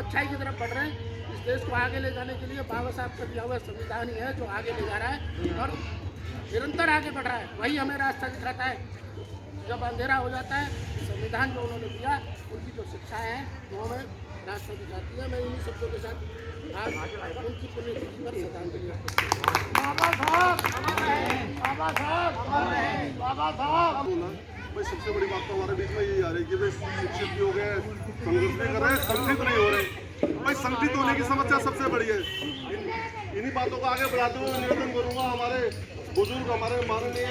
अच्छाई की तरफ बढ़ रहे हैं। इस देश को आगे ले जाने के लिए बाबा साहब का दिया हुआ संविधान ही है जो आगे ले जा रहा है और निरंतर आगे बढ़ रहा है। वही हमें रास्ता दिखाता है। जब अंधेरा हो जाता है संविधान जो उन्होंने दिया, उनकी जो शिक्षाएं हैं वो हमें रास्ता दिखाती है। मैं इन्हीं शब्दों के साथ आज उनकी पुण्यतिथि पर श्रद्धांजलि अर्पित करता हूं। बाबा साहब अमर रहे, बाबा साहब अमर रहे, बाबा साहब। भाई सबसे बड़ी बात तो हमारे बीच में यही आ रही है कि भाई शिक्षित भी हो गए, संघर्ष भी कर रहे हैं, संगठित नहीं हो रहे। भाई संगठित होने की समस्या सबसे बड़ी है। इन्हीं बातों को आगे बढ़ाते हुए निवेदन करूंगा हमारे बुजुर्ग, हमारे माननीय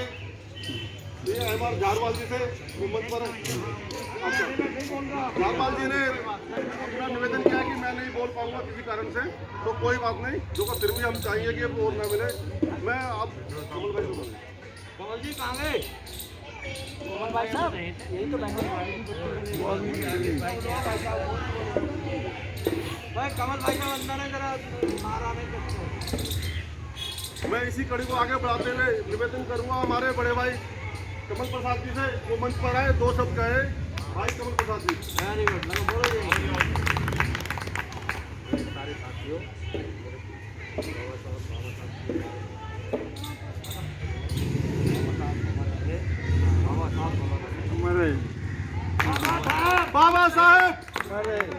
हमारे झारवाल जी से मंच पर झारवाल जी ने अपना निवेदन किया कि मैं नहीं बोल पाऊंगा किसी कारण से, तो कोई बात नहीं, जो का फिर भी हम चाहेंगे कि वो न मिले। मैं अब कमल भाई से कमल जी कहाँ गए? कमल भाई साहब यही तो भाई कमल भाई साहब अंदर है, जरा बाहर आने मैं इसी कड़ी को आगे बढ़ाते हुए निवेदन करूंगा हमारे बड़े भाई कमल प्रसाद जी से, वो मंच पर आए, दो शब्द कहे। भाई कमल प्रसाद जी। वेरी गुड, बोलो सारे साथियों, बाबा साहेब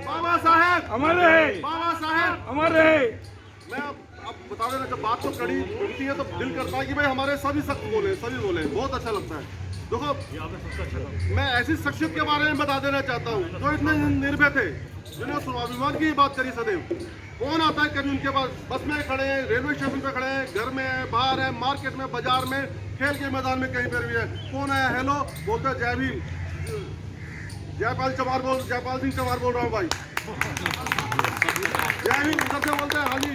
बाबा साहेब अमर रहे, बाबा साहेब अमर रहे। मैं अब बता देना, जब बात तो कड़ी उठती है तो दिल करता है कि भाई हमारे सभी सख्त बोले, सभी बोले, बहुत अच्छा लगता है। देखो मैं ऐसी शख्सियत के बारे में बता देना चाहता हूँ जो इतने निर्भय थे, जिन्होंने स्वाभिमान की बात करी सदैव। कौन आता है कभी उनके पास, बस में खड़े हैं, रेलवे स्टेशन पे खड़े हैं, घर में है, बाहर है, मार्केट में, बाजार में, खेल के मैदान में, कहीं पर भी है, कौन आया हेलो बोलते जय भीम, जयपाल सिंह चमार बोल रहा हूँ भाई, जय भीम। उधर से बोलते हैं हाँ जी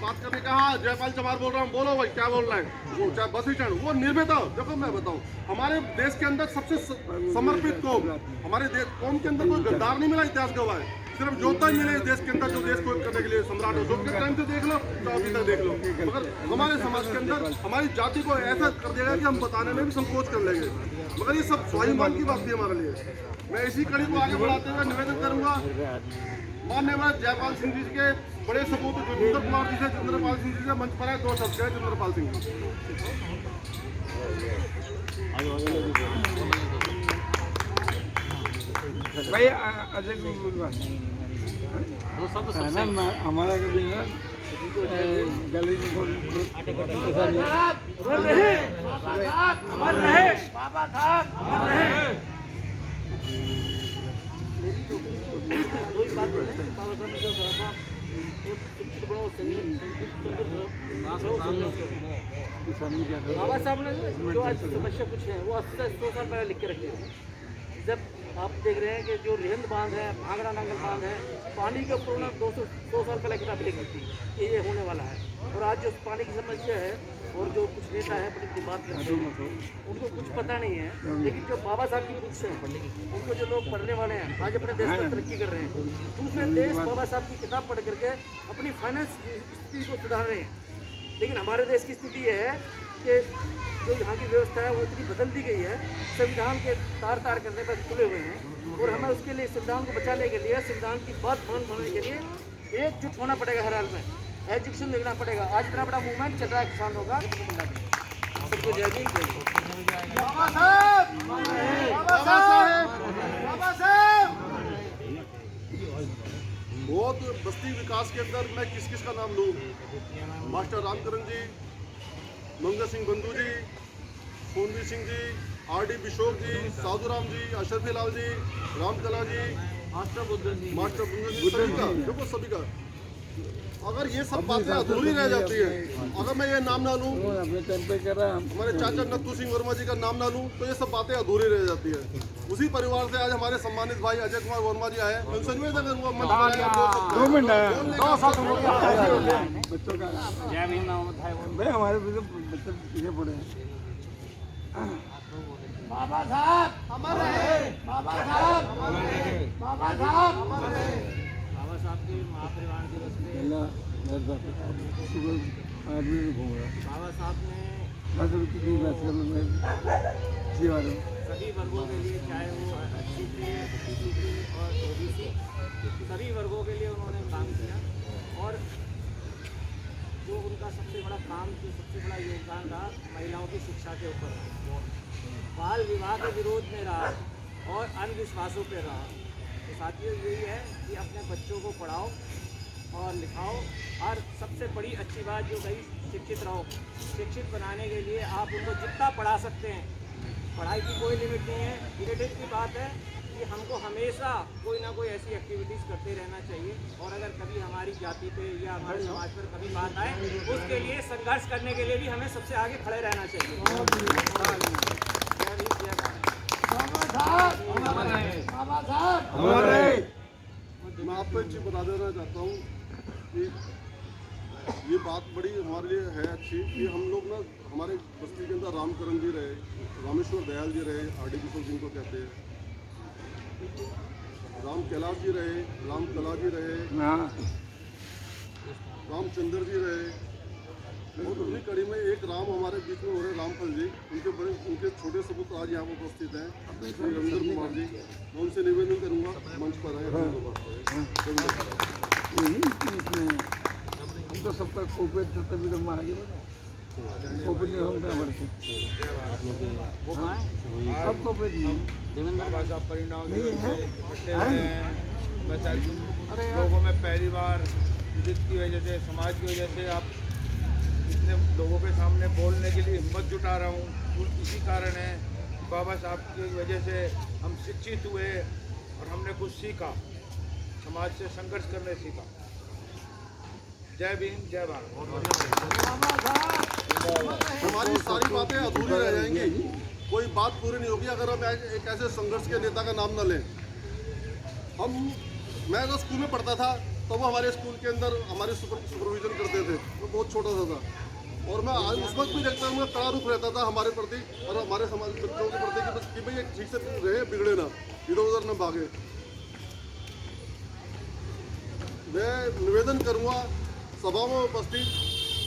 बात करने का, हाँ जयपाल चमार बोल रहा हूँ, बोलो भाई क्या बोल रहे हैं। वो चाहे बस स्टैंड, वो निर्भयता। देखो मैं बताऊँ, हमारे देश के अंदर सबसे समर्पित कौम, हमारे कौम के अंदर कोई गद्दार नहीं मिला इतिहास गवाह है, सिर्फ योद्धा ही मिले देश के अंदर जो देश को करने के लिए सम्राट हो। के टाइम से देख लो तो अभी तक देख लो, मगर हमारे समाज के अंदर हमारी जाति को ऐसा कर देगा कि हम बताने में भी संकोच कर लेंगे। मगर ये सब स्वाभिमान की बात थी हमारे लिए। मैं इसी कड़ी को आगे बढ़ाते हुए निवेदन करूंगा माननीय जयपाल सिंह जी के बड़े सपूत जितेंद्र कुमार जी से, जितेंद्रपाल सिंह जी से मंच पर है, दो शब्द है जितेंद्रपाल सिंह जी। भाई अजय हमारा कभी ना गली में बाबा साहब अमर रहे। बाबा साहब ने जो आज समस्या कुछ है वो 100 साल पहले लिख के रखे हैं। जब आप देख रहे हैं कि जो रिहंद बांध है, भांगड़ा नांगल बांध है, पानी के ऊपर 200 साल पहले किताब लिखी थी कि ये होने वाला है। और आज जो पानी की समस्या है और जो कुछ नेता है बड़ी बात करते हैं, उनको कुछ पता नहीं है। लेकिन जो बाबा साहब की बुक्स हैं, उनको जो लोग पढ़ने वाले हैं, आज अपने देश में तरक्की कर रहे हैं। दूसरे देश बाबा साहब की किताब पढ़ करके अपनी फाइनेंस स्थिति को सुधार रहे हैं। लेकिन हमारे देश की स्थिति ये है कि जो यहाँ की व्यवस्था है वो इतनी बदल दी गई है, संविधान के तार करने पर खुले हुए हैं। और हमें उसके लिए संविधान को बचाने के लिए, संविधान की बात मानने के लिए एकजुट होना पड़ेगा। हर हाल में एजुकेशन देखना पड़ेगा। आज इतना बड़ा मूवमेंट चल रहा है किसानों का, सबको जय भीम। बाबा साहब बाबा साहब बाबा साहब। बहुत बस्ती विकास के अंदर मैं किस किस का नाम लूँ, मास्टर रामकरण जी, मंगल सिंह बंधु जी, सोनवीर सिंह जी, आर.डी. बिशोक जी, साधुराम जी, अशरफी लाल जी, रामकला जी, मास्टर बुद्धन जी, सभी का, देखो सभी का। अगर ये सब बातें अधूरी रह जाती है, अगर मैं ये नाम ना लूँ, हमारे चाचा नत्थू सिंह वर्मा जी का नाम ना लूँ, तो ये सब बातें अधूरी रह जाती है। उसी परिवार से आज हमारे सम्मानित भाई अजय कुमार वर्मा जी आए। उनसे निवेदन करूंगा हमारे बच्चे पीछे पड़े हैं। बाबा साहब अमर रहे, बाबा साहब अमर रहे, बाबा साहब अमर रहे। बाबा साहब के महापरिवार दिवस पे बाबा साहब ने सभी वर्गों के लिए, चाहे वो SC और OBC, सभी वर्गों के लिए उन्होंने काम जो सबसे बड़ा योगदान रहा महिलाओं की शिक्षा के ऊपर रहा। बाल विवाह के विरोध में रहा और अंधविश्वासों पे रहा। तो साथियों यही है कि अपने बच्चों को पढ़ाओ और लिखाओ, और सबसे बड़ी अच्छी बात जो कही, शिक्षित रहो। शिक्षित बनाने के लिए आप उनको जितना पढ़ा सकते हैं, पढ़ाई की कोई लिमिट नहीं है। लिमिटेड की बात है कि हमको हमेशा कोई ना कोई ऐसी एक्टिविटीज़ करते रहना चाहिए, और अगर कभी हमारी जाति पे या हमारे समाज पर कभी बात आए, उसके लिए संघर्ष करने के लिए भी हमें सबसे आगे खड़े रहना चाहिए। मैं आपको एक चीज़ बता देना चाहता हूँ कि ये बात बड़ी हमारे लिए है अच्छी कि हम लोग ना, हमारे बस्ती के अंदर रामकरण जी रहे, रामेश्वर दयाल जी रहे, आर डी किशोर जिनको कहते हैं, राम कैलाश जी रहे, राम कला जी रहे, रामचंद्र जी रहे, और उन्हीं कड़ी में एक राम हमारे बीच में हो रहे रामफल जी, उनके छोटे सपूत आज यहाँ पर उपस्थित हैं, श्री रविंद्र कुमार जी। मैं उनसे निवेदन करूँगा मंच पर आए। हम तो सबका कोऑपरेट तभी तो आगे कोऑपरेट हम क्या बढ़ते सब कोऑपरेट लोगों में पहली बार जिसकी वजह से, समाज की वजह से आप इतने लोगों के सामने बोलने के लिए हिम्मत जुटा रहा हूँ। इसी कारण है बाबा साहब की वजह से हम शिक्षित हुए और हमने कुछ सीखा, समाज से संघर्ष करने सीखा। जय भीम, जय भारत। हमारी सारी बातें अधूरी रह जाएंगी, कोई बात पूरी नहीं होगी अगर हम एक ऐसे संघर्ष के नेता का नाम न लें। मैं जब स्कूल में पढ़ता था तो वो हमारे स्कूल के अंदर हमारे सुपरविजन करते थे, वो बहुत छोटा सा था, और मैं उस वक्त भी देखता हूँ उनका कड़ा रुख रहता था हमारे प्रति और हमारे समाज बच्चों के प्रति कि भाई एक ठीक से रहे, बिगड़े ना, इधर उधर न भागे। मैं निवेदन करूँगा सभा में उपस्थित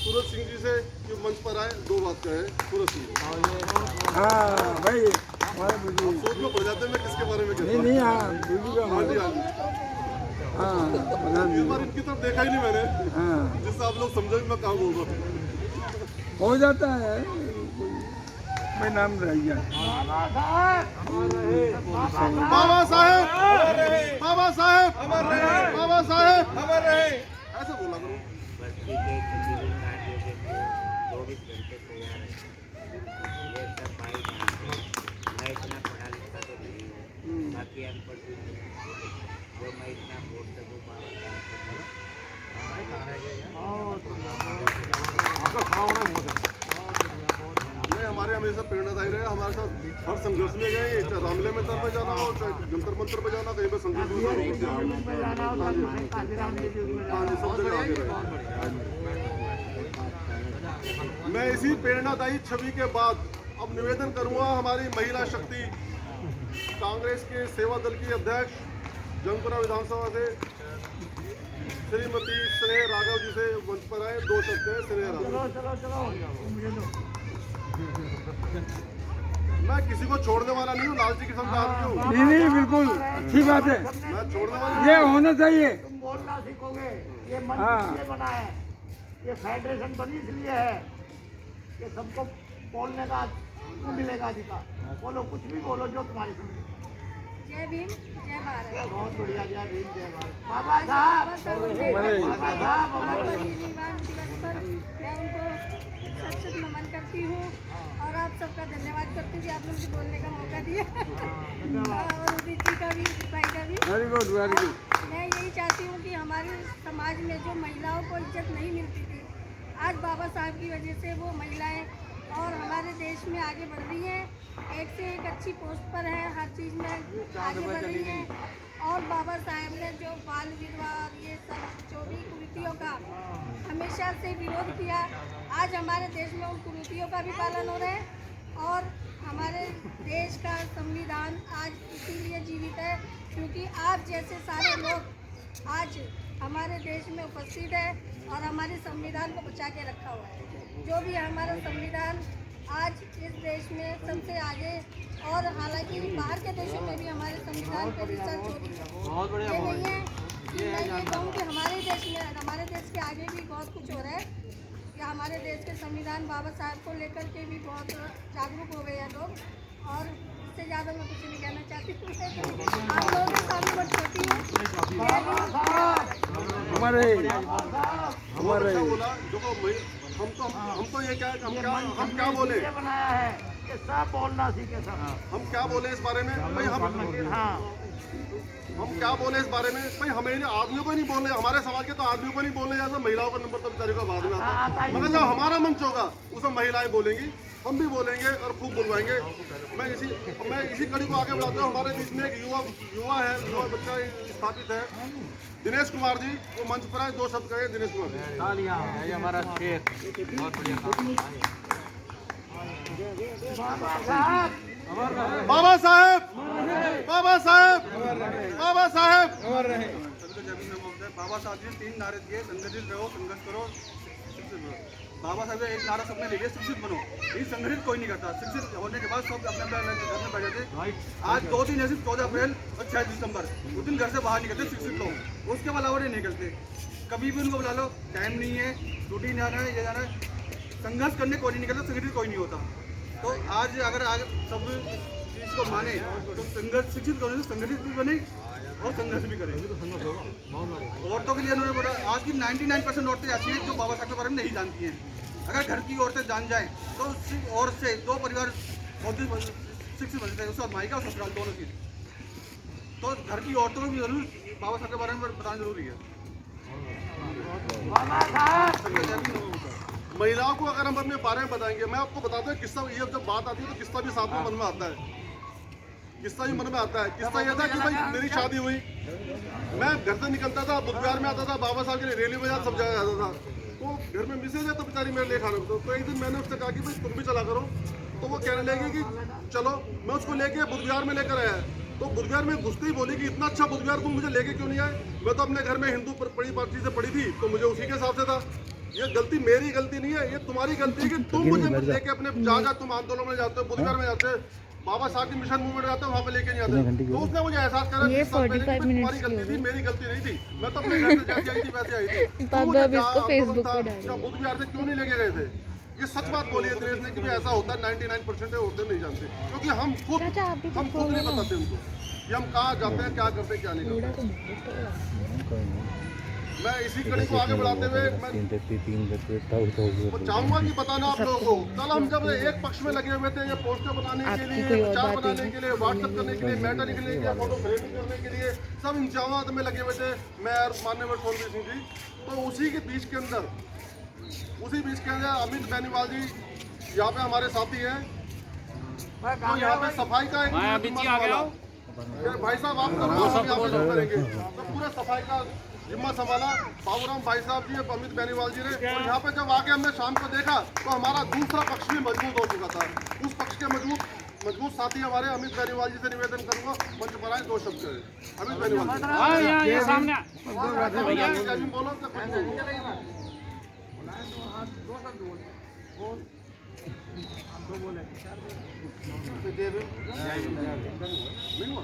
सूरज सिंह जी से कि मंच पर आए, दो बात कहे। सूरज सिंह भाई सोच में पड़ जाते हैं मैं किसके बारे में कहता हूँ। नहीं हाँ जी, इस बार इनकी तरफ देखा ही नहीं मैंने, जिससे आप लोग समझे मैं कहाँ बोल रहा हूँ। हो जाता है, मैं नाम रह गया। बाबा साहेब, बाबा साहेब, बाबा साहेब, ऐसे बोला करो। बस्ती के तकरीबन कार्यों के लिए 24 घंटे तैयार है। ये सब भाई मैं इतना पढ़ा लिखा तो नहीं हूँ, बाकी अनपढ़ भी नहीं हूँ, जो मैं इतना बोल सकूँ नहीं, हमारे हमेशा प्रेरणादायी रहे, हमारे साथ हर संघर्ष में गए, चाहे रामले में तरफ जाना हो, चाहे जंतर मंतर पे जाना, कहीं पे संघर्ष में सब जगह आगे रहे। मैं इसी प्रेरणादायी छवि के बाद अब निवेदन करूंगा हमारी महिला शक्ति कांग्रेस के सेवा दल की अध्यक्ष जंगपुरा विधानसभा से श्रीमती स्नेह राघव जी से मंच पर आए। दो शब्द है स्नेह राघव। मैं किसी को छोड़ने वाला नहीं हूँ, लालची किस्म का आदमी हूँ। नहीं बिल्कुल अच्छी बात है, मैं छोड़ने वाला ये होना चाहिए। तुम बोलना सीखोगे, ये मंच इसलिए बना है, ये फेडरेशन बनी इसलिए है कि सबको बोलने का मिलेगा अधिकार। बोलो, कुछ भी बोलो जो तुम्हारी सुनिए। जय भीम, जय भारत। बहुत बढ़िया, जय भीम, जय भारत। बाबा साहब, बाबा साहब, परिनिर्वाण दिवस पर मैं उनको सच नमन करती हूँ और आप सबका धन्यवाद करती हूँ कि आप मुझे बोलने का मौका दिया, और उदित जी का भी, भाई का भी। Very good, very good. मैं यही चाहती हूँ कि हमारे समाज में जो महिलाओं को इज्जत नहीं मिलती थी, आज बाबा साहब की वजह से वो महिलाएं और हमारे देश में आगे बढ़ रही हैं, एक से एक अच्छी पोस्ट पर है, हर चीज़ में आगे बढ़ रही हैं। और बाबा साहब ने जो बाल विवाह और ये सब जो भी कुरीतियों का हमेशा से विरोध किया, आज हमारे देश में उन कुरीतियों का भी पालन हो रहा है। और हमारे देश का संविधान आज इसीलिए जीवित है क्योंकि आप जैसे सारे लोग आज हमारे देश में उपस्थित है और हमारे संविधान को बचा के रखा हुआ है। जो भी हमारा संविधान आज इस देश में सबसे आगे, और हालांकि बाहर के देशों में भी हमारे संविधान पर रिसर्च होती है, ये नहीं है कि मैं ये कहूँ कि हमारे देश में, हमारे देश के आगे भी बहुत कुछ हो रहा है कि हमारे देश के संविधान बाबा साहब को लेकर के भी बहुत जागरूक हो गए हैं लोग। और इससे ज़्यादा मैं कुछ नहीं कहना चाहती हूँ। आप लोगों के सामने बहुत छोटी हूँ। हमारे बोला देखो हम तो ये क्या हम क्या बोले बनाया है कि सब बोलना सीखे सब। हम क्या बोले इस बारे में भाई हम क्या बोले इस बारे में भाई हमें आदमियों को नहीं बोलने, हमारे समाज के तो आदमियों को नहीं बोलने जाता, महिलाओं का नंबर तो बेचारी को बाद में आता है। मगर जब हमारा मंच होगा उसमें महिलाएं बोलेंगी, हम भी बोलेंगे और खूब बुलवाएंगे। मैं इसी कड़ी को आगे बढ़ाता हूँ। हमारे बीच में एक युवा बच्चा स्थापित है दिनेश कुमार जी, वो मंच पर आए, 2 शब्द कहे दिनेश कुमार जी। ये हमारा शेर बहुत बढ़िया बाबा साहेब बाबा साहेब बाबा साहेब बाबा साहब जी 3 नारे दिए, संगठित रहो, संघर्ष करो, शिक्षित बनो। बाबा साहब ने एक नारा सबने ले लिया, शिक्षित बनो। ये संगठित कोई नहीं करता, शिक्षित होने के बाद सब अपने घर में बैठ जाते। आज 2 दिन है, सिर्फ 14 अप्रैल और 6 दिसंबर, उस दिन घर से बाहर निकलते शिक्षित लोग, उसके अलावा नहीं निकलते। कभी भी उनको बुला लो, टाइम नहीं है, ड्यूटी नहीं आना है, ये जाना है, संघर्ष करने कोई नहीं निकलता, संगठित कोई नहीं होता। तो आज अगर सब चीज़ को माने तो संघर्ष शिक्षित करने से संगठित भी बने और संघर्ष भी करें। औरतों के लिए उन्होंने बोला आज की 99% औरतें ऐसी हैं जो बाबा साहब के बारे में नहीं जानती हैं। अगर घर की औरतें जान जाएं तो सिर्फ औरत से 2 परिवार बहुत शिक्षित बन सकते हैं, उसका मायका और ससुराल दोनों चीज़। तो घर की औरतों को भी जरूर बाबा साहब के बारे में बताना जरूरी है। महिलाओं को अगर हम अपने बारे में बताएंगे, मैं आपको बताता हूँ किस्सा, ये जब बात आती है तो किस्सा भी साथ में मन में आता है। किस्सा भी मन में आता है। किस्सा ये था कि भाई मेरी शादी हुई, मैं घर से निकलता था, बुधवार में आता था, बाबा साहब के लिए रैली बाजार सब जगह जाता था। तो घर में मिसेज है तो बेचारी मेरे लिए खाना तो एक दिन मैंने उससे कहा कि भाई तुम भी चला करो। तो वो कहने लगी कि चलो, मैं उसको लेके बुधवार में लेकर आया। तो बुधवार में घुसते ही बोली कि इतना अच्छा बुधवार तुम मुझे लेके क्यों नहीं आए? मैं तो अपने घर में हिंदू पढ़ी चीजें पढ़ी थी तो मुझे उसी के हिसाब से था। ये गलती मेरी गलती नहीं है, ये तुम्हारी गलती है कि तुम मुझे लेके अपने जहाँ तुम आंदोलन में जाते हो, बुधवार में जाते हो, बाबा साहब की मिशन मूवमेंट जाते हो, वहाँ पे लेके नहीं आते। तो उसने मुझे एहसास करा कि तुम्हारी गलती थी, मेरी गलती नहीं थी। मैं तो अपने घर से जैसे आई थी वैसे आई थी। बुधवार से क्यों नहीं लेके गए थे? ये सच बात बोली है दिनेश ने कि ऐसा होता है। 99% औरतें नहीं जानते, क्योंकि हम खुद नहीं बताते उनको कि हम कहाँ जाते हैं, क्या करते हैं, क्या नहीं करते। मैं इसी कड़ी को आगे बढ़ाते हुए मैं चाहूंगा कि बताना आप लोगों को, कल हम जब एक पक्ष में लगे हुए थे, ये पोस्टर बनाने के लिए, विचार बनाने के लिए, व्हाट्सएप करने के लिए, मैटर के लिए, फोटो फ्रेमिंग करने के लिए, सब इंतजामात में लगे हुए थे, मैं और माननीय सोनवीर सिंह जी। तो उसी बीच के अंदर अमित बेनीवाल जी यहाँ पे हमारे साथी हैं। तो यहाँ पे सफाई का एक भाई साहब आप करेंगे तो पूरा सफाई का जिम्मा संभाला बाबूराम भाई साहब जी, अमित बेनीवाल जी ने। और यहाँ पे जब आके हमने शाम को देखा तो हमारा दूसरा पक्ष भी मजबूत हो चुका था। उस पक्ष के मजबूत साथी हमारे अमित बेनीवाल जी से निवेदन करूंगा, मंच पर आए, 2 शब्द करें। अमित बेनीवाल बोलो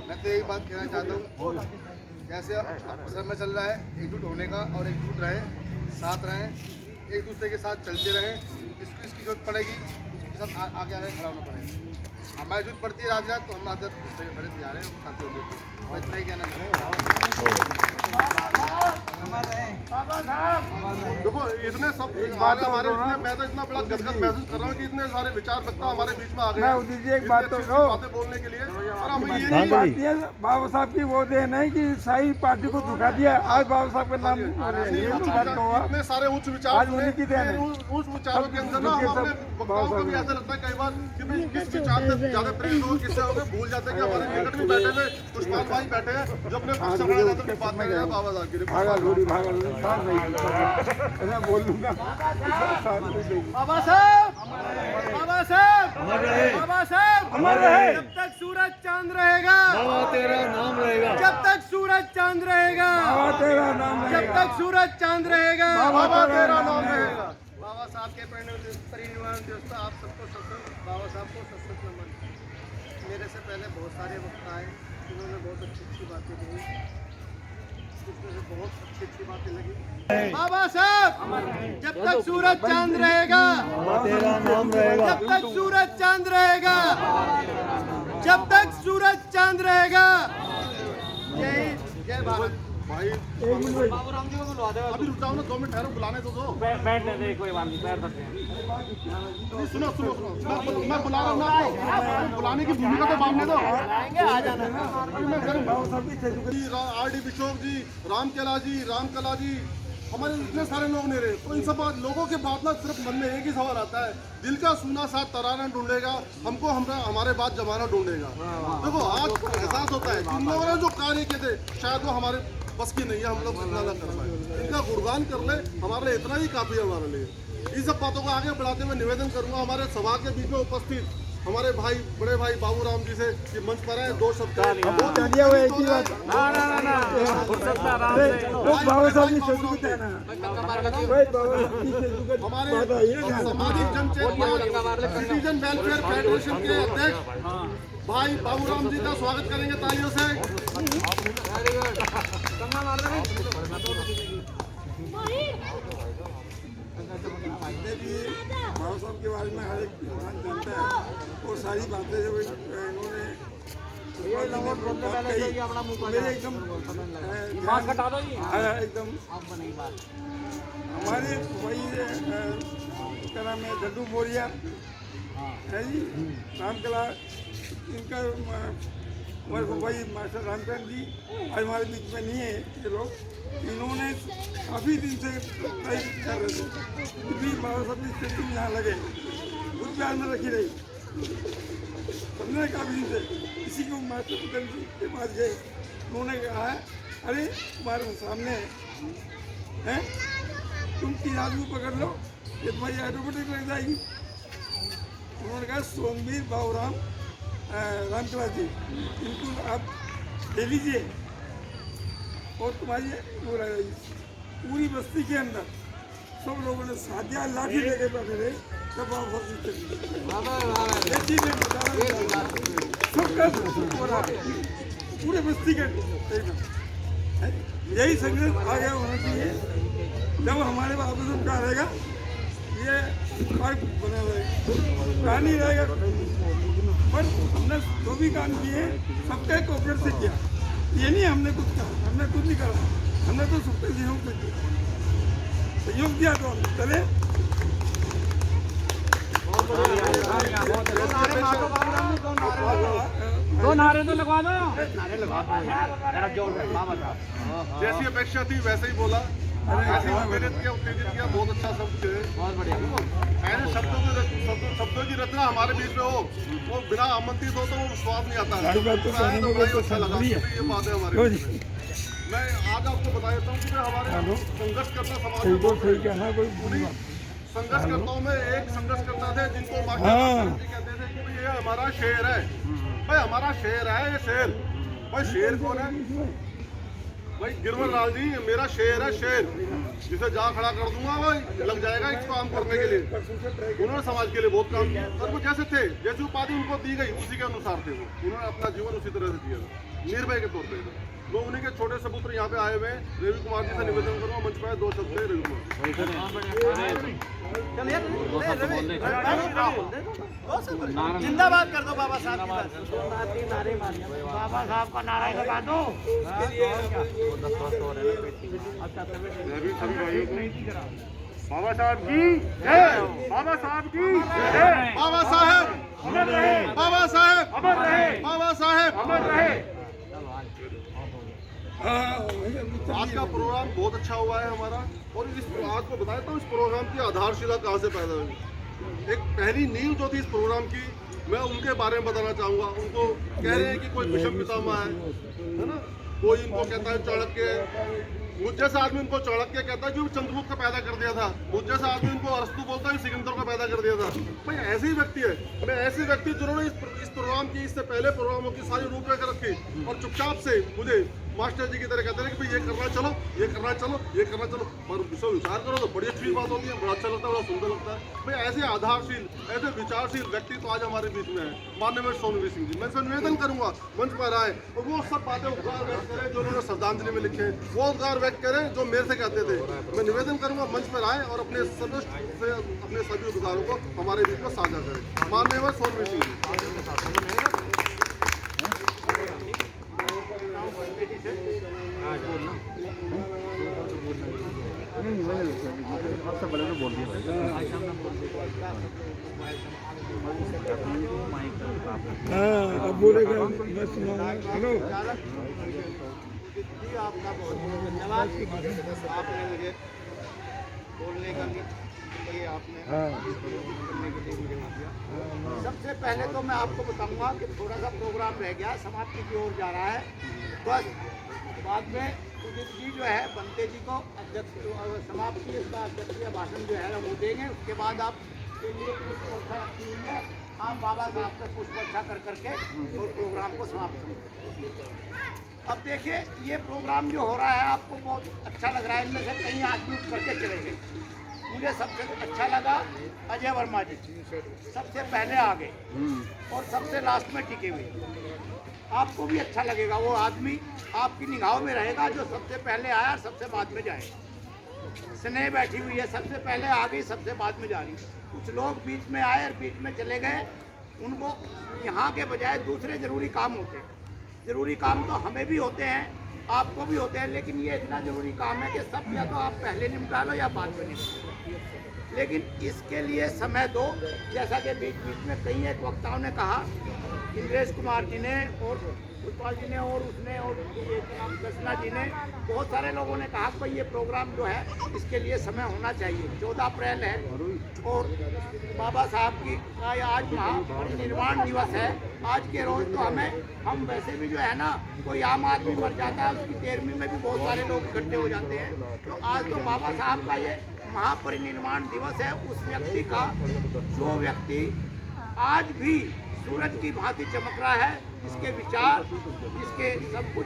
मैं तो एक बात कहना चाहता हूँ, जैसे समय चल रहा है, एकजुट होने का और एकजुट रहें, साथ रहें, एक दूसरे के साथ चलते रहें। इसकी जरूरत पड़ेगी, उसके साथ आगे खड़ा होना पड़ेगा। हमारी जरूरत पड़ती है रात रात, तो हम रात रात खड़े तैयार हैं, साथ होंगे। मैं इतना ही कहना चाहूँगा। देखो इतने सब हमारे मैं तो इतना बड़ा गदगद महसूस कर रहा हूँ कि इतने सारे विचार वक्ता हमारे बीच में आ गए एक बात तो बातें बोलने के लिए। और हम ये नहीं बात है बाबा साहब की वो देन है कि सारी पार्टी को धोखा दिया, आज बाबा साहब का नाम इतने सारे उच्च विचार उच्च विचारों के अंदर ना हम अपने वक्ताओं को भी ऐसा लगता है कई बार कि भाई किस विचार से ज्यादा प्रेरित हो, किससे हो गए, भूल जाते हैं कि हमारे निकट में बैठे हुए पुष्पाल भाई बैठे हैं जो अपने पक्ष बढ़ाया जाता है, बात कर बाबा साहब की बोल दूंगा। बाबा साहब जब तक सूरज चांद रहेगा तेरा नाम रहेगा, जब तक सूरज चांद रहेगा तेरा नाम, जब तक सूरज चांद रहेगा तेरा नाम रहेगा। बाबा साहब के परिनिर्वाण दिवस पर आप सबको बाबा साहब को सशक्त नमन। मेरे से पहले बहुत सारे वक्त आए, उन्होंने बहुत अच्छी अच्छी बातें कही। उसमें से बहुत अच्छी अच्छी बातें लगी। बाबा साहब जब तक सूरज चांद रहेगा, जब तक सूरज चांद रहेगा, जब तक सूरज चांद रहेगा। जय जय भारत। भाई बाबूराम जी को बुलवा दो। अभी रुक जाओ ना, 2 मिनट ठहरो, बुलाने तो दो। बैठने दे, कोई बात नहीं, बैठ सकते हैं। सुनो सुनो सुनो, मैं बुला रहा हूँ ना आपको, बुलाने की भूमिका तो मांगने दो। आ जाना। आर.डी. बिशोक जी, रामकला जी, हमारे इतने सारे लोग नहीं रहे, तो इन सब लोगों के बाद ना सिर्फ मन में एक ही सवाल आता है, दिल का सुना साथ तराना ढूंढेगा, हमको हमारे बाद जमाना ढूंढेगा। देखो आज एहसास होता है कि इन लोगों ने जो कार्य किए थे शायद वो हमारे बस की नहीं है, हम लोग इतना ना कर पाए। इनका गुणगान कर ले, हमारे लिए इतना ही काफी है हमारे लिए। इन सब बातों को आगे बढ़ाते हुए निवेदन करूंगा हमारे सभा के बीच में उपस्थित हमारे भाई, बड़े भाई बाबूराम जी से कि मंच पर आए, 2 शब्द बाबा साहब की संस्कृति है ना, हमारे सामाजिक जनचेतना सिटीजन वेलफेयर फेडरेशन के अध्यक्ष भाई बाबूराम जी का स्वागत करेंगे तालियों से। बाबा साहब के बारे में हर एक इंसान जानता है, और सारी बातें जब इन्होंने मेरे एकदम एकदम हमारे वही क्या नाम है, डड्डू बोरिया है जी, रामकला, इनका वही मास्टर रामचंद्र जी हमारे बीच में नहीं है ये लोग। इन्होंने काफ़ी दिन से ट्राई कर रहे थे कि बाबा साहब की स्थिति यहाँ लगे, कुछ प्यार में रखी रही। हमने काफ़ी दिन से किसी को मास्टर जी के पास गए, उन्होंने कहा है अरे तुम्हारे सामने है, तुम 3 आदमी पकड़ लो, ये तुम्हारी ऑटोमेटिक लग जाएगी। उन्होंने कहा सोमवीर बाबूराम रामकला जी, इनको आप ले लीजिए और तुम्हारी वो रहेगी। पूरी बस्ती के अंदर सब लोगों ने साथिया लाठी लेके बैठे रहे, सब पूरे बस्ती के यही संघर्ष आगे होना चाहिए। जब हमारे बाबू साहब का रहेगा, ये बना रहेगा, कहानी रहेगा, पर हमने जो भी काम किए सबके कोऑपरेट से किया। ये नहीं हमने कुछ कहा, हमने कुछ नहीं करा, हमने तो सबके सहयोग से किया, सहयोग दिया तो हम चले। दो नारे तो लगवा दो। जैसी अपेक्षा थी वैसे ही बोला, ऐसे ही प्रेरित किया, उत्तेजित किया, बहुत अच्छा शब्द थे, बहुत बढ़िया। ऐसे शब्दों की रचना हमारे बीच में हो, वो बिना आमंत्रित हो तो वो स्वाद नहीं आता है। तो अच्छा लगा, ये बात है हमारे बीच में। मैं आज आपको बता देता हूँ कि हमारे संघर्ष करता समाज में संघर्षकर्ताओं में एक संघर्षकर्ता थे जिनको कहते थे कि ये हमारा शेर है। भाई हमारा शेर है ये शेर। भाई शेर कौन है? भाई गिरवर लाल जी, मेरा शेर है शेर, जिसे जा खड़ा कर दूंगा भाई लग जाएगा इस काम करने के लिए। उन्होंने समाज के लिए बहुत काम किया और वो जैसे थे, जैसी उपाधि उनको दी गई उसी के अनुसार थे वो। उन्होंने अपना जीवन उसी तरह से जिया, निर्भय के तौर पर। मैं उन्हीं के छोटे सपुत्र यहाँ पे आए हुए हैं। रवि कुमार जी से निवेदन करूँगा, मंच पर 2 शब्द है रवि कुमार। जिंदाबाद कर दो बाबा साहब की बात। बाबा साहब का नारा लगा दो। बाबा साहब की जय, बाबा साहब की जय, बाबा साहब अमर रहे, बाबा साहब अमर रहे, बाबा साहब अमर रहे। आज का प्रोग्राम बहुत अच्छा हुआ है हमारा, और इस आज को बताया तो इस प्रोग्राम की आधारशिला कहाँ से पैदा हुई। एक पहली नींव जो थी इस प्रोग्राम की, मैं उनके बारे में बताना चाहूँगा। उनको कह रहे हैं कि कोई भीष्म पितामह है ना, कोई इनको कहता है चाणक्य, मुझ जैसा आदमी उनको चाणक्य कहता है जो चंद्रगुप्त का पैदा कर दिया था, मुझ जैसा आदमी उनको अरस्तु बोलता है सिकंदर का पैदा कर दिया था। भाई ऐसे ही व्यक्ति है, मैं ऐसे व्यक्ति जिन्होंने इस प्रोग्राम की, इससे पहले प्रोग्रामों की सारी रूपरेखा रखी और चुपचाप से मुझे मास्टर जी की तरह कहते हैं कि भाई ये करना चलो, ये करना चलो, ये करना चलो, पर सब विचार करो तो बड़ी अच्छी बात होती है, बड़ा अच्छा लगता है, बड़ा सुंदर लगता है। भाई ऐसे आधारशील, ऐसे विचारशील व्यक्ति तो आज हमारे बीच में है, माननीय सोनवी सिंह जी। मैं इनसे निवेदन करूंगा मंच पर आए और वो सब बातें उद्गार व्यक्त करें जो उन्होंने श्रद्धांजलि में लिखे, वो उद्गार व्यक्त करें जो मेरे से कहते थे। मैं निवेदन करूंगा मंच पर आए और अपने सर्वश्रेष्ठ से अपने सभी उद्गारों को हमारे बीच में साझा करें। माननीय सोनवी सिंह जी। हाँ अब बोलेगा, मैं सुनाऊंगा। हेलो जी आपका बहुत बहुत धन्यवाद। आपने मुझे बोलने का लिए आपने करने के लिए मुझे दिया। सबसे पहले तो मैं आपको बताऊंगा कि थोड़ा सा प्रोग्राम रह गया, समाप्ति की ओर जा रहा है। बस बाद में उदित जी जो है बनते जी को अध्यक्ष समाप्ति इसका अध्यक्षीय भाषण जो है वो देंगे। उसके बाद आप आप बाबा साहब से पुष्प वर्षा कर करके और प्रोग्राम को समाप्त करेंगे। अब देखिए ये प्रोग्राम जो हो रहा है आपको बहुत अच्छा लग रहा है। इनमें से कहीं आदमी उठ करके चले गए। मुझे सबसे अच्छा लगा अजय वर्मा जी सबसे पहले आ गए और सबसे लास्ट में टिके हुए। आपको भी अच्छा लगेगा, वो आदमी आपकी निगाहों में रहेगा जो सबसे पहले आया और सबसे बाद में जाएगा। स्नेह बैठी हुई है, सबसे पहले आ गई, सबसे बाद में जा रही। कुछ लोग बीच में आए और बीच में चले गए। उनको यहाँ के बजाय दूसरे ज़रूरी काम होते हैं। ज़रूरी काम तो हमें भी होते हैं, आपको भी होते हैं, लेकिन ये इतना ज़रूरी काम है कि सब या तो आप पहले निपटा लो या बाद में निपटा लो। लेकिन इसके लिए समय दो। जैसा कि बीच बीच में कई एक वक्ताओं ने कहा, इंद्रेश कुमार जी ने और भूपाल जी ने और उसने और दर्शना जी ने, बहुत सारे लोगों ने कहा कि ये प्रोग्राम जो है इसके लिए समय होना चाहिए। 14 अप्रैल है और बाबा साहब की आज महापरिनिर्वाण दिवस है। आज के रोज़ तो हम वैसे भी जो है ना, कोई आम आदमी मर जाता है उसकी तेरहवीं में भी बहुत सारे लोग इकट्ठे हो जाते हैं। तो आज तो बाबा साहब का ये महापरिनिर्वाण दिवस है। उस व्यक्ति का जो व्यक्ति आज भी सूरज की भांति चमक रहा है, इसके विचार, इसके सब कुछ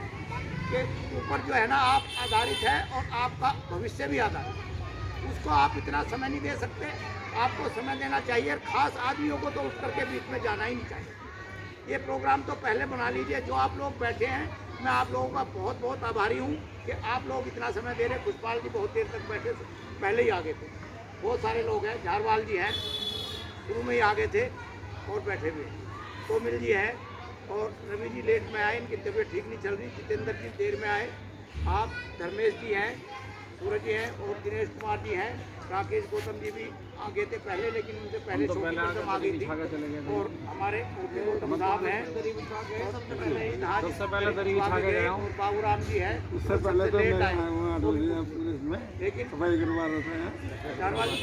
के ऊपर जो है ना आप आधारित है और आपका भविष्य भी आधारित है। उसको आप इतना समय नहीं दे सकते, आपको समय देना चाहिए। और खास आदमियों को तो उठ करके बीच में जाना ही नहीं चाहिए। ये प्रोग्राम तो पहले बना लीजिए। जो आप लोग बैठे हैं, मैं आप लोगों का बहुत बहुत आभारी हूँ कि आप लोग इतना समय दे रहे। पुष्पाल जी बहुत देर तक बैठे, पहले ही आ गए थे। बहुत सारे लोग हैं, झारवाल जी हैं, शुरू में ही आ गए थे और बैठे हुए। कोमिल जी हैं और रवि जी लेट में आए, इनकी तबीयत ठीक नहीं चल रही। जितेंद्र जी देर में आए। आप धर्मेश जी हैं, सूरज जी हैं और दिनेश कुमार जी हैं। राकेश गौतम जी भी आ गए थे पहले, लेकिन उनसे पहले छोटी गौतम आ गई थी। और हमारे ओपी गौतम साहब हैं, सबसे पहले ही नहा और बाबूराम जी हैं। उससे पहले तो पुलिस में लेकिन सफाई करवा रहे हैं।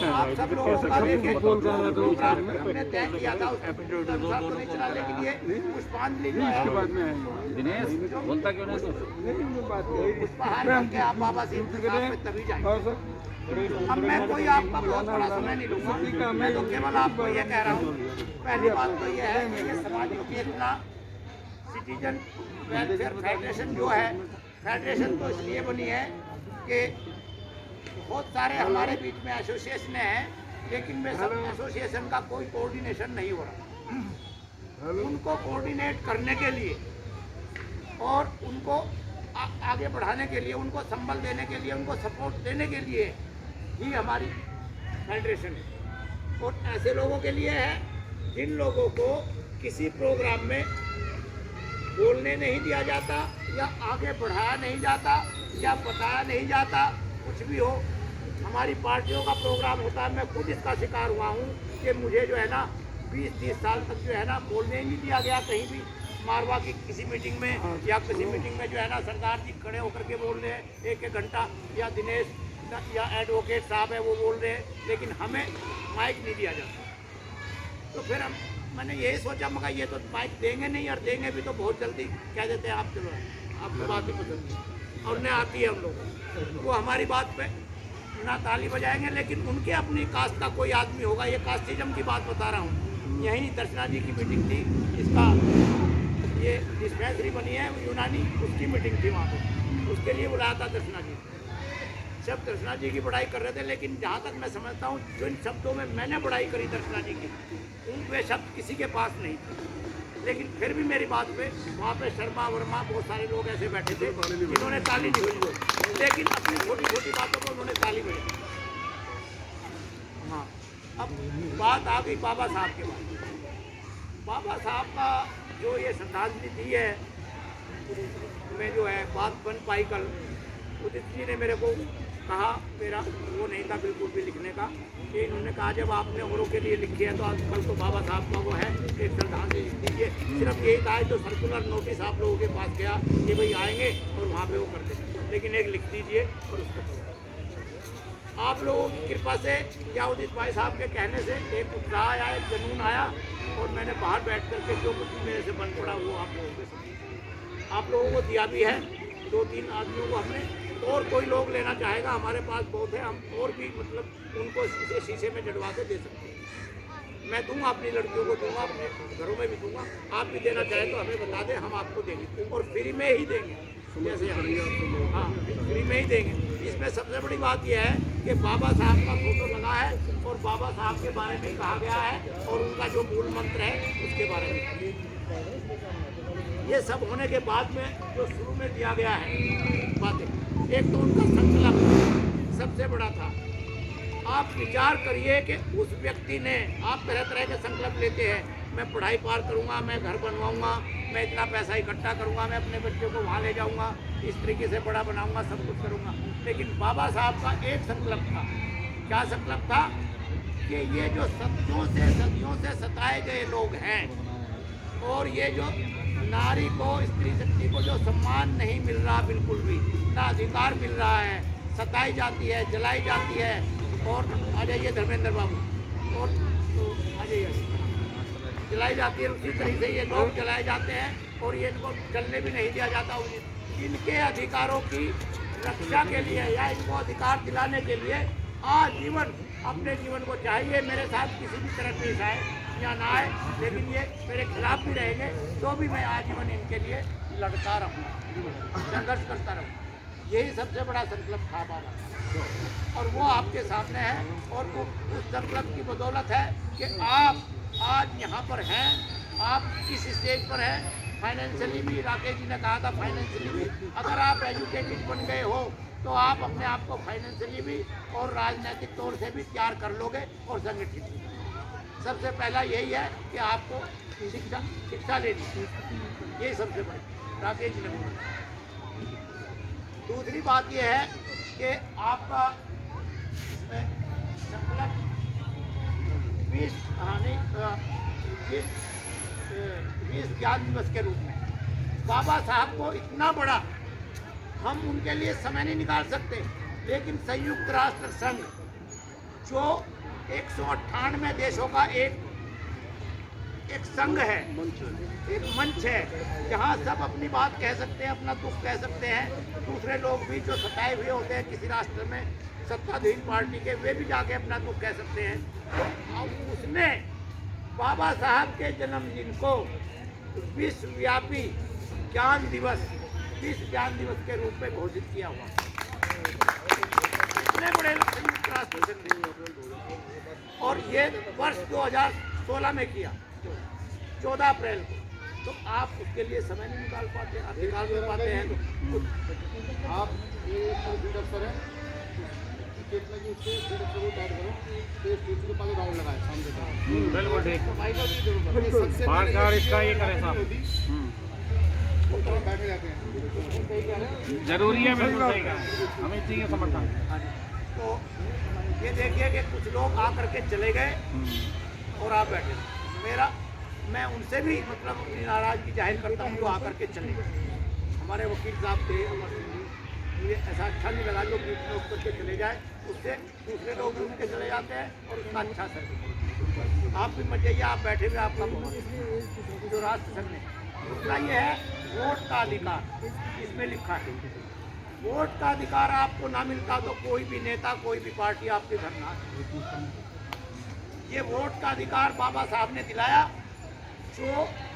आप सब लोगों का देखिए प्रोग्राम हमने तय किया था, नहीं चला, लेकिन ये पुष्पांजलि जो है बोलता क्यों नहीं? पुष्पहार करके आप बाबा से तभी जाएंगे। अब मैं कोई आपका बहुत बड़ा समय नहीं लूँगा। मैं तो केवल आपको ये कह रहा हूँ, पहली बात तो ये है कि ये समाज की इतना सिटीजन वेलफेयर फेडरेशन जो है, फेडरेशन तो इसलिए बनी है कि बहुत सारे हमारे बीच में एसोसिएशन हैं, लेकिन वे सब एसोसिएशन का कोई कोऑर्डिनेशन नहीं हो रहा। उनको कोऑर्डिनेट करने के लिए और उनको आगे बढ़ाने के लिए, उनको संबल देने के लिए, उनको सपोर्ट देने के लिए ही हमारी फेडरेशन है। और ऐसे लोगों के लिए है जिन लोगों को किसी प्रोग्राम में बोलने नहीं दिया जाता या आगे बढ़ाया नहीं जाता या बताया नहीं जाता, कुछ भी हो। हमारी पार्टियों का प्रोग्राम होता है, मैं खुद इसका शिकार हुआ हूँ कि मुझे जो है ना 20-30 साल तक जो है ना बोलने ही नहीं दिया गया कहीं भी। मारवा की किसी मीटिंग में या किसी मीटिंग में जो है ना सरदार जी खड़े होकर के बोल रहे हैं 1-1 घंटा, या दिनेश या एडवोकेट साहब है वो बोल रहे हैं, लेकिन हमें माइक नहीं दिया जाता। तो फिर मैंने यही सोचा, मगर ये तो माइक देंगे नहीं, और देंगे भी तो बहुत जल्दी कह देते हैं आप चलो आपको बात ही पसंद और न आती है हम लोग। वो हमारी बात पे ना ताली बजाएंगे, लेकिन उनके अपनी कास्ट का कोई आदमी होगा। ये कास्टिज्म की बात बता रहा हूँ। यहीं दर्शना जी की मीटिंग थी, इसका ये डिस्पेंसरी बनी है यूनानी, उसकी मीटिंग थी वहाँ पे, उसके लिए बुलाया था दर्शना जी। सब दर्शना जी की पढ़ाई कर रहे थे, लेकिन जहाँ तक मैं समझता हूँ जिन शब्दों में मैंने पढ़ाई करी दर्शना जी की, उन वे शब्द किसी के पास नहीं थे। लेकिन फिर भी मेरी बात पे वहाँ पे शर्मा वर्मा बहुत सारे लोग ऐसे बैठे थे जिन्होंने ताली नहीं बजाई, लेकिन अपनी छोटी छोटी बातों पर उन्होंने ताली बजाई। हाँ, अब बात आ गई बाबा साहब के बारे। बाबा साहब का जो ये श्रद्धांजलि दी है में जो है बात बन पाई कल, उदित जी ने मेरे को कहा, मेरा वो नहीं था बिल्कुल भी लिखने का, कि इन्होंने कहा जब आपने औरों के लिए लिखी है तो आज कल तो बाबा साहब का वो है, एक श्रद्धांजलि लिख दीजिए। सिर्फ यही था जो सर्कुलर नोटिस आप लोगों के पास गया कि भाई आएंगे और वहाँ पे वो कर देंगे, लेकिन एक लिख दीजिए और उसको करो। आप लोगों की कृपा से या उदित भाई साहब के कहने से एक उत्साह आया, एक जुनून आया, और मैंने बाहर बैठ करके जो कुछ मेरे से बन पड़ा वो आप लोगों के साथ आप लोगों को दिया भी है। 2-3 आदमियों को हमने, और कोई लोग लेना चाहेगा हमारे पास बहुत है, हम और भी मतलब उनको इसे शीशे में जड़वा के दे सकते हैं। मैं दूंगा, अपनी लड़कियों को दूंगा, अपने घरों में भी दूंगा। आप भी देना चाहें तो हमें बता दें, हम आपको देंगे और फ्री में ही देंगे। जैसे हाँ, फ्री में ही देंगे। इसमें सबसे बड़ी बात यह है कि बाबा साहब का फोटो लगा है और बाबा साहब के बारे में कहा गया है और उनका जो मूल मंत्र है उसके बारे में। ये सब होने के बाद में जो शुरू में दिया गया है बातें, एक तो उनका संकल्प सबसे बड़ा था। आप विचार करिए कि उस व्यक्ति ने, आप तरह तरह के संकल्प लेते हैं, मैं पढ़ाई पार करूंगा, मैं घर बनवाऊंगा, मैं इतना पैसा इकट्ठा करूंगा, मैं अपने बच्चों को वहाँ ले जाऊंगा, इस तरीके से बड़ा बनाऊंगा, सब कुछ करूंगा। लेकिन बाबा साहब का एक संकल्प था। क्या संकल्प था? कि ये जो सदियों से सताए गए लोग हैं, और ये जो नारी को, स्त्री शक्ति को जो सम्मान नहीं मिल रहा, बिल्कुल भी ना अधिकार मिल रहा है, सताई जाती है, जलाई जाती है। और आ जाइए धर्मेंद्र बाबू, और तो आ जाइए, जलाई जाती है। उसी तरीके से ये लोग जलाए जाते हैं और ये इनको चलने भी नहीं दिया जाता। इनके अधिकारों की रक्षा के लिए या इनको अधिकार दिलाने के लिए आजीवन अपने जीवन को चाहिए। मेरे साथ किसी भी तरह पेश आए या ना आए, लेकिन ये मेरे खिलाफ भी रहेंगे तो भी मैं आजीवन इनके लिए लड़ता रहूँ, संघर्ष करता रहूँ। यही सबसे बड़ा संकल्प था बाबा, और वो आपके सामने है। और उस संकल्प की बदौलत है कि आप आज यहाँ पर हैं, आप किस स्टेज पर हैं, फाइनेंशियली भी, राकेश जी ने कहा था फाइनेंशियली भी, अगर आप एजुकेटेड बन गए हो तो आप अपने आप को फाइनेंशियली भी और राजनीतिक तौर से भी तैयार कर लोगे और संगठित भी। सबसे पहला यही है कि आपको शिक्षा लेनी, यही सबसे बड़ी राकेश जी ने बोला। दूसरी बात यह है कि आपका इसमें संकल्प 20 ज्ञान दिवस के रूप में बाबा साहब को इतना बड़ा, हम उनके लिए समय नहीं निकाल सकते, लेकिन संयुक्त राष्ट्र संघ जो 198 देशों का एक संघ है, एक मंच है, जहाँ सब अपनी बात कह सकते हैं, अपना दुख कह सकते हैं। दूसरे लोग भी जो सताए हुए होते हैं किसी राष्ट्र में, सत्ताधीन पार्टी के, वे भी जाके अपना दुख कह सकते हैं। और उसने बाबा साहब के जन्मदिन को विश्वव्यापी ज्ञान दिवस, विश्व ज्ञान दिवस के रूप में घोषित किया हुआ। इतने बड़े संयुक्त राष्ट्र संघ, और ये वर्ष 2016 में किया, 14 अप्रैल को। तो आप उसके लिए समय नहीं निकाल पाते, आप निकाल नहीं पाते हैं तो आप ये अफसर है, उसके पहले राउंड लगाए सामने। बिल्कुल ठीक, सबसे बार इसका ये करें साहब, बैठे जाते हैं, जरूरी है, बिल्कुल सही कहा, हमें चाहिए समर्थन। तो ये देखिए कि कुछ लोग आकर के चले गए और आप बैठे। मैं उनसे भी मतलब अपनी नाराजगी जाहिर करता हूँ जो आकर के चले गए। हमारे वकील साहब थे, मुझे ऐसा अच्छा नहीं लगा जो बीच में उठ के चले जाए, उससे दूसरे लोग भी उनके चले जाते हैं और उसका अच्छा सर। आप भी मत जाइए, आप बैठे हुए, आपका बहुत जो राष्ट्र संघ में। दूसरा ये है वोट का अधिकार, इसमें लिखा है वोट का अधिकार आपको ना मिलता तो कोई भी नेता, कोई भी पार्टी आपके घर ना आती। ये वोट का अधिकार बाबा साहब ने दिलाया, जो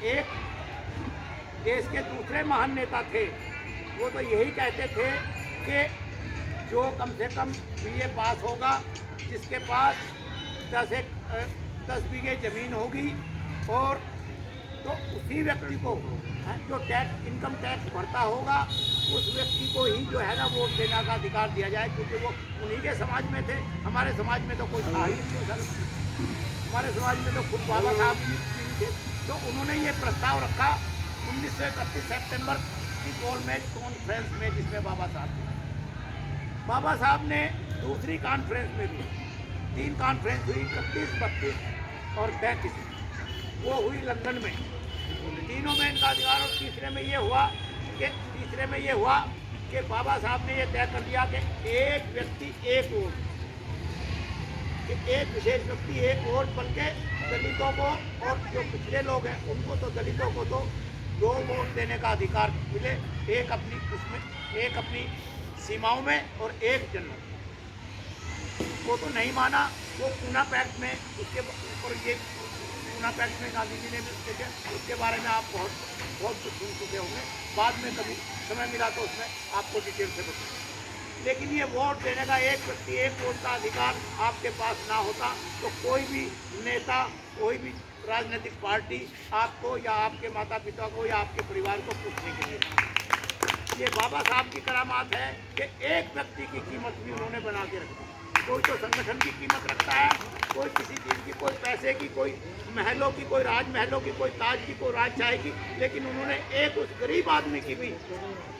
एक देश के दूसरे महान नेता थे वो तो यही कहते थे कि जो कम से कम BA पास होगा, जिसके पास 10 बीघे ज़मीन होगी और तो उसी व्यक्ति को जो टैक्स इनकम टैक्स भरता होगा उस व्यक्ति को ही जो है ना वोट देने का अधिकार दिया जाए, क्योंकि वो उन्हीं के समाज में थे। हमारे समाज में तो कोई था ही नहीं सर, हमारे समाज में तो खुद बाबा साहब भी थे। तो उन्होंने ये प्रस्ताव रखा 1931 सितंबर की गोलमेज कॉन्फ्रेंस में, जिसमें बाबा साहब ने दूसरी कॉन्फ्रेंस में भी 3 कॉन्फ्रेंस हुई, 31, 32 और 33, वो हुई लंदन में। तीनों में इनका अधिकार और तीसरे में ये हुआ कि बाबा साहब ने ये तय कर दिया कि एक व्यक्ति एक वोट, कि एक विशेष व्यक्ति एक वोट, बल्कि दलितों को और जो पिछड़े लोग हैं उनको तो दलितों को तो 2 वोट देने का अधिकार मिले, एक अपनी सीमाओं में और एक जनरल। वो तो नहीं माना, वो पूना पैक्ट में उसके और ये पूना पैक्ट में गांधी जी ने भी उसके बारे में आप बहुत कुछ सुन चुके होंगे। बाद में कभी समय मिला तो उसमें आपको डिटेल से बताऊँ। लेकिन ये वोट देने का एक व्यक्ति एक वोट का अधिकार आपके पास ना होता तो कोई भी नेता, कोई भी राजनीतिक पार्टी आपको या आपके माता पिता को या आपके परिवार को पूछने के लिए। ये बाबा साहब की करामात है कि एक व्यक्ति की कीमत भी उन्होंने बना के रखी। कोई तो संगठन की कीमत रखता है, कोई किसी चीज़ की, कोई पैसे की, कोई महलों की, कोई राजमहलों की, कोई ताज की, कोई राजशाही की, लेकिन उन्होंने एक उस गरीब आदमी की भी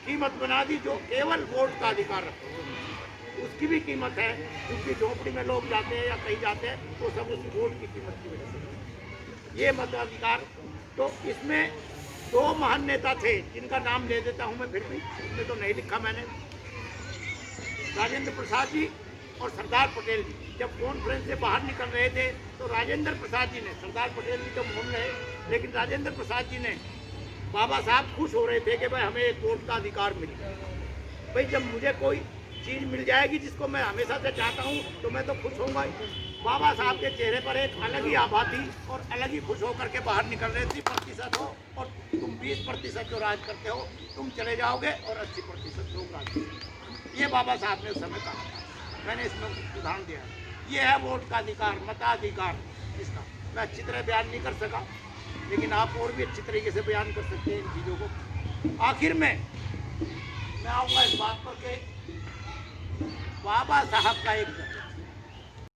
कीमत बना दी जो केवल वोट का अधिकार रखता है। उसकी भी कीमत है, क्योंकि झोपड़ी में लोग जाते हैं या कहीं जाते हैं तो सब उस वोट की कीमत की वजह से। ये मताधिकार, तो इसमें 2 महान नेता थे जिनका नाम ले देता हूँ मैं, फिर भी इसमें तो नहीं लिखा मैंने, राजेंद्र प्रसाद जी और सरदार पटेल जी। जब कॉन्फ्रेंस से बाहर निकल रहे थे तो राजेंद्र प्रसाद जी ने, सरदार पटेल जी तो मौन रहे, लेकिन राजेंद्र प्रसाद जी ने, बाबा साहब खुश हो रहे थे कि भाई हमें एक वोट का अधिकार मिल गया। भाई जब मुझे कोई चीज़ मिल जाएगी जिसको मैं हमेशा से चाहता हूँ तो मैं तो खुश होऊंगा ही। बाबा साहब के चेहरे पर एक अलग ही आभा थी और अलग ही खुश होकर के बाहर निकल रहे। 30% हो और तुम 20% जो राज करते हो तुम चले जाओगे और 80% लोग राज करेंगे। ये बाबा साहब ने उस समय कहा था, मैंने इसमें उदाहरण दिया है। ये है वोट का अधिकार, मताधिकार। इसका मैं अच्छी तरह बयान नहीं कर सका, लेकिन आप और भी अच्छी तरीके से बयान कर सकते हैं इन चीज़ों को। आखिर में मैं आऊँगा इस बात पर कि बाबा साहब का एक